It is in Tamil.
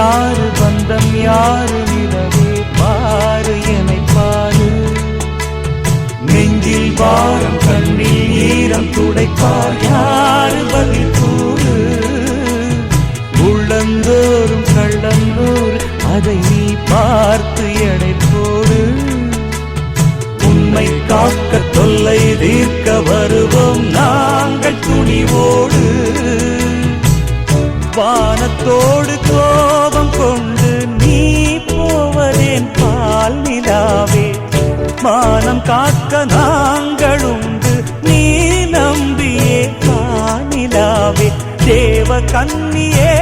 யாரு பந்தம் யாரு நிலவே பாரு என்னை பாரு. நெஞ்சில் பாரம் கண்ணில் ஈரம் துடைப்பார் யாரு பதில் கூறு. உள்ளந்தோறும் கள்ளந்தோறு அதை நீ பார்த்து எடை போடு. உண்மை காக்க தொல்லை தீர்க்க வருவோம் நாங்கள் துணிவோடு. வானத்தோடு கோபம் கொண்டு நீ போவதேன் பால் நிலாவே. மானம் காக்க நாங்கள் உண்டு நீ நம்பியே காணிலாவே. தேவ கன்னியே